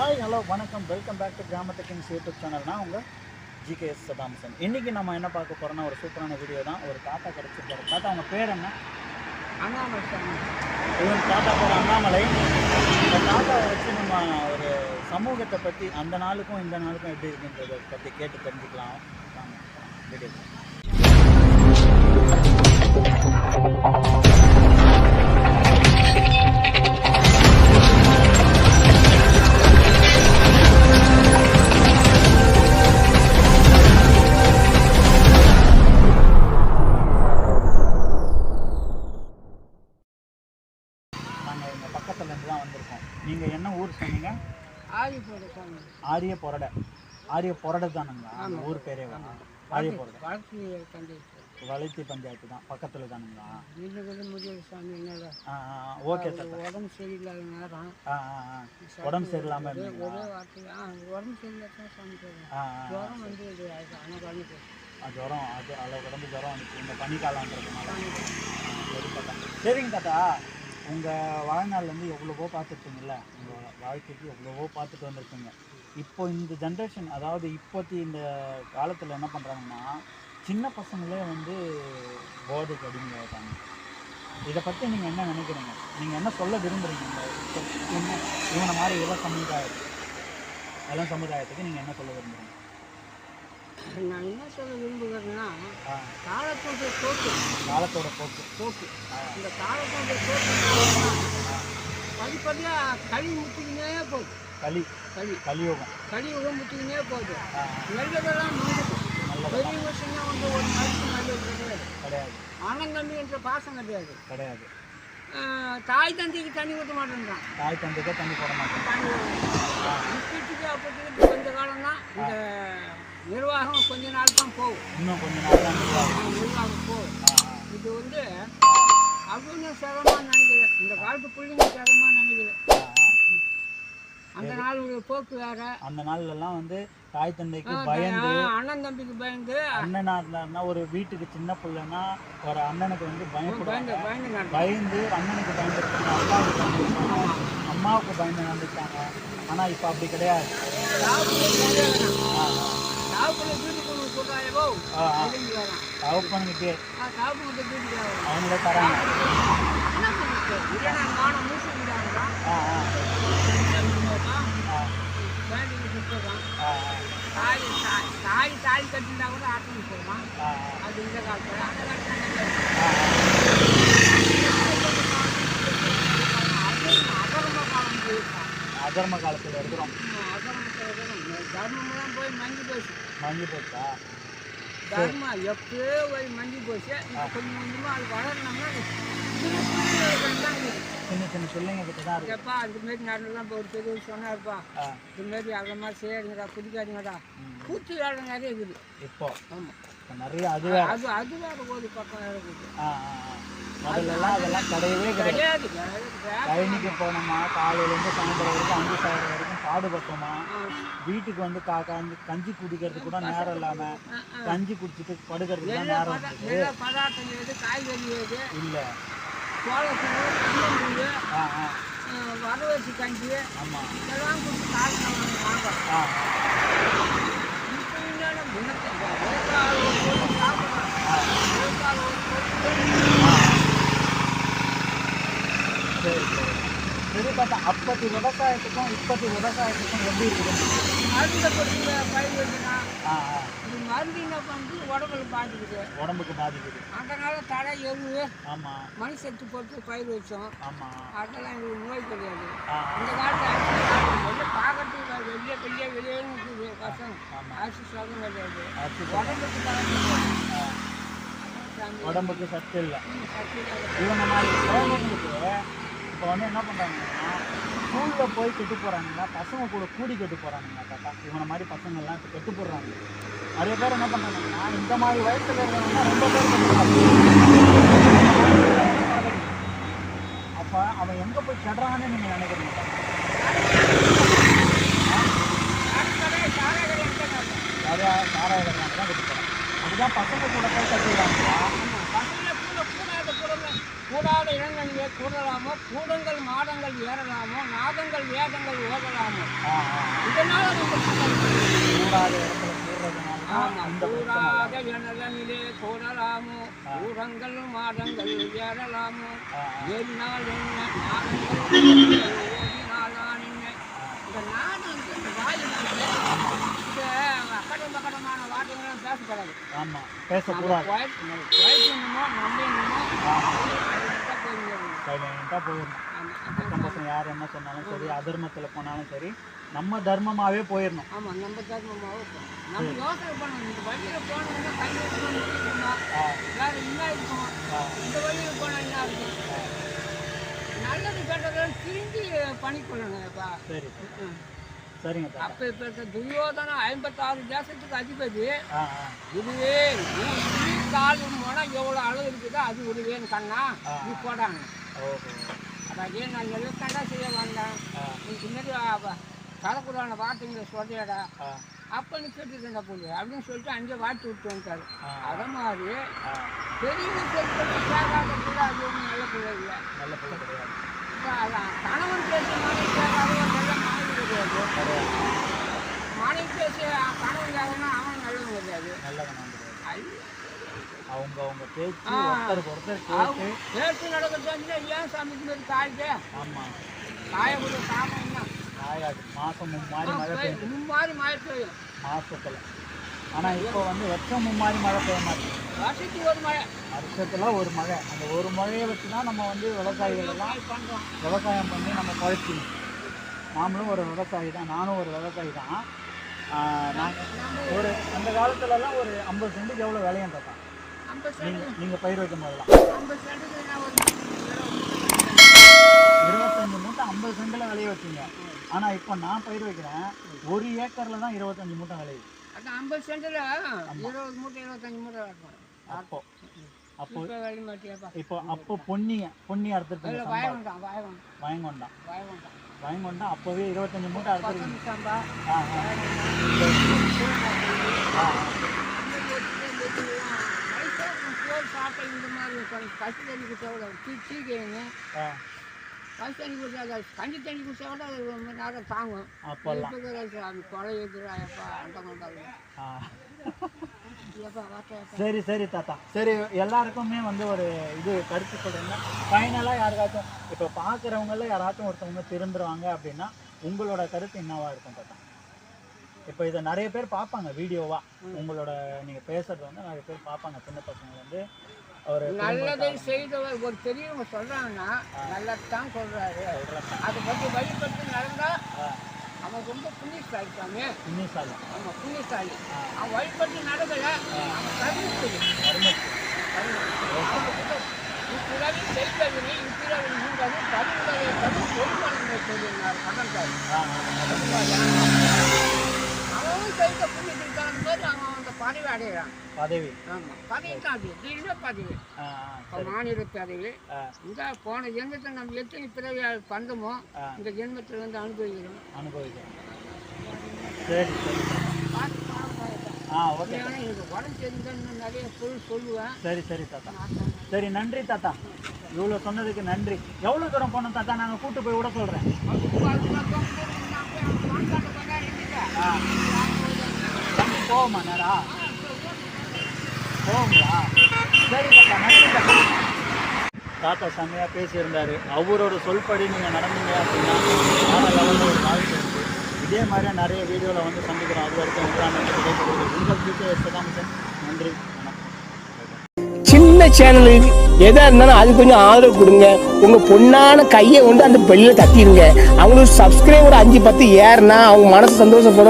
Hi hello வணக்கம், welcome back to கிராமத்து Kings YouTube channel. நான் உங்கள் ஜிகேஎஸ் சதாம்சன். இன்றைக்கி நம்ம என்ன பார்க்க போகிறோன்னா ஒரு சூப்பரான வீடியோ தான். ஒரு தாத்தா கிடச்சிருக்காரு. தாத்தா அவங்க பேர் என்ன? அண்ணாமலை. இவன் தாத்தா பேர் அண்ணாமலை. இந்த தாத்தாவை வச்சு நம்ம ஒரு சமூகத்தை பற்றி அந்த நாளுக்கும் இந்த நாளுக்கும் எப்படி இருக்குன்றதை பற்றி கேட்டு தெரிஞ்சுக்கலாம். வீடியோ பக்கத்துலேருந்து தான் வந்திருக்கோம். நீங்கள் என்ன ஊர் சொன்னீங்க? ஆரிய பொரடை தானுங்களா? ஊர் பேரே ஆரிய பொரடை வளைத்தி பஞ்சாயத்து தான் பக்கத்தில் தானுங்களா? Okay sir. உடம்பு சரியில்லாத நேரம் உடம்பு சரியில்லாமல் உடம்பு ஜுரம் வந்து ஜுரம் அது அளவு உடம்பு ஜுரம் வந்துச்சு இந்த பனிக்காலன்றதுனால. சரிங்க தாத்தா, உங்கள் வாழ்நாள்லேருந்து எவ்வளவோ பார்த்துருப்பீங்கள்ல, உங்கள் வாழ்க்கைக்கு எவ்வளவோ பார்த்துட்டு வந்திருக்கீங்க. இப்போ இந்த ஜென்ரேஷன், அதாவது இப்போத்தி இந்த காலத்தில் என்ன பண்ணுறாங்கன்னா, சின்ன பசங்களே வந்து போதைக்கு அடிமையாகிட்டாங்க. இதை பற்றி நீங்கள் என்ன நினைக்கிறீங்க? நீங்கள் என்ன சொல்ல விரும்புகிறீங்க? இந்த இவனை மாதிரி இளம் சமுதாயத்துக்கு நீங்கள் என்ன சொல்ல விரும்புகிறீங்க? நான் என்ன சொல்ல விரும்புகிறேன்னா, காலத்தோட போக்கு இந்த காலத்தோட போக்கு படிப்படியாக கழி முட்டிக்கினே போகுது. கலியுகம் முட்டிக்கினே போகுது. நல்லதெல்லாம் முடிஞ்சுது. பெரிய விஷயம் வந்து ஒரு மனுஷன் நல்லது கிடையாது. அண்ணன் தம்பி என்ற பாசம் கிடையாது. தாய் தந்தைக்கு தண்ணி ஊற்ற மாட்டேன்றான். தாய் தந்தைக்கு தண்ணி போட மாட்டேன். இப்போதைக்கு அப்போதைக்கு கொஞ்ச காலம் தான் இந்த நிர்வாகம் கொஞ்ச நாள் தான் போகும். இன்னும் கொஞ்ச நாள் தான் நிர்வாகம் போகும். இது வந்து அவங்க சிரமமாக நினைக்கிறேன். இந்த காலத்து பிள்ளைங்க சிரமமாக நினைக்கிறேன். அந்த நாள் போக்கு வேற. அந்த நாள்லாம் வந்து தாய் தந்தைக்கு பயந்து, அண்ணன் தம்பிக்கு பயந்து, அண்ணனா இருந்தாருன்னா ஒரு வீட்டுக்கு சின்ன பிள்ளைன்னா ஒரு அண்ணனுக்கு வந்து பயந்து அண்ணனுக்கு பயந்துருக்காங்க, அம்மாவுக்கு பயந்து நடந்துட்டாங்க. ஆனால் இப்போ அப்படி கிடையாது. அவங்களே தராங்க. தாய் கட்டினா கூட ஆட்டம் போடுவான். அது இந்த காலத்தில் அதர்ம காலத்தில் இருக்கிறோம். தர்மம்லாம் போய் மங்கி போச்சா? தர்மம் எப்பயோ போய் மங்கி போச்சு. கொஞ்சம் கொஞ்சமாக அது வளரணும்னா சின்ன பிள்ளைங்க கிட்ட தான் இருக்குப்பா. அதுமாரி நடந்தெல்லாம் இப்போ ஒரு பெரிய சொன்னார்ப்பா, இதுமாரி அவ்வளோ மாதிரி செய்யாதுங்கடா, பிடிக்காதுங்கடா. பூச்சி வேலை நிறைய இருக்குது இப்போ. ஆமாம், நிறைய அது வேறு ஒரு பக்கம் இருக்குது. முதல்லலாம் அதெல்லாம் கிடையாது. கழனிக்கு போனோமா, காலையிலேருந்து சாயந்தரம் வரைக்கும் 5,000 வரைக்கும் பாடுபட்டோமா, வீட்டுக்கு வந்து கஞ்சி குடிக்கிறது கூட நேரம் இல்லாமல் கஞ்சி குடிச்சிட்டு படுக்கிறதுக்கு தான் நேரம். பதார்த்தம் ஏது, காய்கறி ஏது இல்லை, சோளத்தூள், வரவச்சு கஞ்சி இதெல்லாம் கொடுத்து காய்கறி சரி பார்த்தா அப்பத்தி விவசாயத்துக்கும் இப்பத்தி விவசாயத்துக்கும் எப்படி இருக்குது? மருந்தை போட்டு பயிர் வச்சுனா மருந்து என்ன பண்ணுறது, உடம்புக்கு பாதிக்குது. அதனால தடை எருவு மண் சத்து போட்டு பயிர் வச்சோம். அதெல்லாம் எங்களுக்கு நோய் கிடையாது. இந்த காலத்தில் பார்க்கறதுக்கு வெளியே இருக்குது கஷ்டம். ஆட்சி சுகம் கிடையாது. உடம்புக்கு சத்து இல்லை. இவங்க மாதிரி குழந்தைங்களுக்கு இப்போ வந்து என்ன பண்ணுறாங்கன்னா, ஸ்கூலில் போய் கெட்டு போகிறாங்களா, பசங்க கூட கூடி கெட்டு போகிறாங்களா தாத்தா? இவனை மாதிரி பசங்கள்லாம் இப்போ கெட்டு போடுறாங்க. நிறைய பேர் என்ன பண்ணுறாங்கன்னா, இந்த மாதிரி வயசில் இருக்கிறவங்க ரொம்ப பேர். அப்போ அவன் எங்கே போய் கெடுறான்னு நீங்கள் நினைக்கிறீங்க? சாராய தான் கெட்டு போகிறான். அதுதான் பசங்க கூட போய் கட்டுறாங்களா? கூடாத இனங்களிலே கூடலாமோ, கூடங்கள் மாடங்கள் ஏறலாமோ, நாதங்கள் வேதங்கள் ஓட போகலாமோ இதனால நம்ம கூடாத இடத்துல கூடுறதுனால ஆமா கூடாத நிலையிலே போடலாமோ ஊரங்கள் மாடங்கள் ஏறலாமோ ஏறினால் என்ன நாடங்கள் ஓடினால்தான் என்ன இந்த நாடு வந்து இந்த வாய் இந்த அக்கடம் பக்கடமான வார்த்தைகள்லாம் பேசப்படாது. ஆமாம் பேசக்கூடாது. குறைக்கணுமோ நம்பணுமோ சைலண்டாக போயிடணும். அக்கம் பக்கம் யார் என்ன சொன்னாலும் சரி, அதர்மத்தில் போனாலும் சரி, நம்ம தர்மமாகவே போயிடணும். ஆமாம் நம்ம தர்மமாகவே போகணும். நம்ம யோசனை பண்ணணும். இந்த வழியில் போனோம்னா கையில் வேறு என்ன இருக்கும், இந்த வழியில் போனால் என்ன இருக்கும், நல்லது கெட்டதெல்லாம் திரும்பி பண்ணிக்கொள்ளணும். அப்பா சரி சரிங்க. அப்போ இப்போ இருக்க துரியோதனா 56 தேசத்துக்கு அதிபதி. இதுவே நீ கால் போனால் எவ்வளோ அளவு இருக்குதோ அது விடுவேன்னு கண்ணா நீ போடாங்க. அதான் ஏன் நான் எல்லாம் செய்ய வந்தேன், நீ பின்னாடி கலக்குறான வார்த்தைங்களை சொல்றியாடா அப்போ நீ கேட்டுருந்தா போடு அப்படின்னு சொல்லிட்டு அங்கே வாட்டி விட்டு வந்துட்டாரு. அதை மாதிரி பெரியவங்க கேட்காத பிள்ளை அது ஒன்றும் நல்ல பிள்ளை இல்லை. நல்ல பிள்ளை கிடையாது. அதான் கணவன் பேசுகிற மாதிரி கேட்காத நல்ல மனைவி கிடையாது. மனைவி பேசி கணவன் கேட்கணும்னா அவன் நல்லவன் கிடையாது. நல்லவன் அவங்க அவங்க பேச்சு ஒருத்தருக்கு ஒருத்தர் கேட்டு பேச்சு நடக்கிறது ஏன் சமைக்கும் போது காய்க்கு. ஆமாம் காயக்கூடிய காரணம் என்ன காயாது. மாதம் மும்மாரி மழை பெய்யும். மும்மாரி மழை பெய்யும் மாதத்தில். ஆனால் இப்போ வந்து வருஷம் மும்மாரி மழை பெய்ய மாட்டேங்குது. வருஷத்துக்கு ஒரு மழை, வருஷத்தில் ஒரு மழை. அந்த ஒரு மழையை வச்சு தான் நம்ம வந்து விவசாயிகளெல்லாம் விவசாயம் பண்ணி நம்ம பழச்சிக்கணும். நாமளும் ஒரு விவசாயி தான், நானும் ஒரு விவசாயி தான். நாங்கள் ஒரு அந்த காலத்துலலாம் ஒரு 50 சென்ட்டுக்கு எவ்வளோ விலையும் பார்த்தோம். நீங்கள் பயிர் வைக்கும் போதெல்லாம் 25 மூட்டை 50 சென்டில் விளைய வச்சிங்க. ஆனால் இப்போ நான் பயிர் வைக்கிறேன் 1 ஏக்கரில் தான் 25 மூட்டை விளையுது. அதான் 50 சென்டில் 20 மூட்டை 25 மூட்டை இருக்கும். அப்போ இப்போ அப்போ பொன்னி அறுத்துட்டு வயங்கொண்டா அப்போவே 25 மூட்டை அறுத்துருக்கீங்க. சாப்பிட்ட இந்த மாதிரி பசு தண்ணி குடிச்சா கூட சீக்கிங்க பசு தண்ணி குடிச்சா கஞ்சி தண்ணி குடிச்சா கூட அது ரொம்ப நேரம் தாங்கும். அப்போல்லாம் கொலை எதிராப்பா அந்த கொண்டாங்க. சரி சரி தாத்தா. சரி எல்லாருக்குமே வந்து ஒரு இது கருத்து சொல்கிறீங்க. ஃபைனலாக யாருக்காச்சும் இப்போ பார்க்குறவங்கள யாராச்சும் ஒருத்தவங்க திருந்துருவாங்க அப்படின்னா உங்களோட கருத்து என்னவா இருக்கும் தாத்தா? இப்போ இதை நிறைய பேர் பார்ப்பாங்க வீடியோவாக. உங்களோட நீங்கள் பேசுறது வந்து நிறைய பேர் பார்ப்பாங்க. சின்ன பசங்க வந்து ஒரு நல்லதை செய்தவர் ஒரு பெரியவங்க சொல்கிறாங்கன்னா நல்லதான் சொல்கிறாரு. அதை பற்றி வழிபட்டு நடந்தால் அவன் ரொம்ப புண்ணியசாலி சாமி. புண்ணியசாலி. ஆமாம் புண்ணியசாலி. அவன் வழிபட்டு நடக்கலை அவன் கருத்து இப்பிறவி செய்தவினை இப்பிறவி நீங்கிறது பதிவுகளை பதிவு பொறுப்பாளர்களை சொல்லியிருந்தார் கடன்கார். அவனும் செய்த புண்ணியத்துக்கு தகுந்த மாதிரி அவன் அந்த பதவி அடைகிறான். பதவி ஆமாம் பதவி தான் அது திடீர்னு பதவி மாநில பதவி. இந்த போன ஜென்மத்தில் நம்ம எத்தனை பிறவி பந்தமோ இந்த ஜென்மத்தில் வந்து அனுபவிக்கிறோம். சரி சரி. ஓகே. எனக்கு உடம்பு தெரிஞ்சு நிறைய பொருள் சொல்லுவேன். சரி சரி தாத்தா. சரி நன்றி தாத்தா. இவ்வளோ சொன்னதுக்கு நன்றி. எவ்வளோ தூரம் போனோம் தாத்தா? நாங்கள் கூட்டு போய் விட சொல்கிறேன். போவோமா நேரா? போவோங்களா? சரி தாத்தா நன்றி தாத்தா. தாத்தா செம்மையாக பேசியிருந்தார். அவரோட சொல்படி நீங்கள் நடந்தீங்க அப்படின்னா வேறு லெவலில் ஒரு வாழ்க்கை இருக்குது. இதே மாதிரியே நிறைய வீடியோவில் வந்து சந்திக்கிறோம். அது வரைக்கும் உங்கள் ஃபியூச்சர் சதாம்சன். நன்றி வணக்கம். சின்ன சேனலு எதா இருந்தாலும் அது கொஞ்சம் ஆதரவு கொடுங்க. உங்க பொண்ணான கையை கொண்டு அந்த பெல்லில் தட்டிடுங்க. அவங்களுக்கு சப்ஸ்கிரைபர் 5-10 ஏறுனா அவங்க மனசு சந்தோஷப்படும்.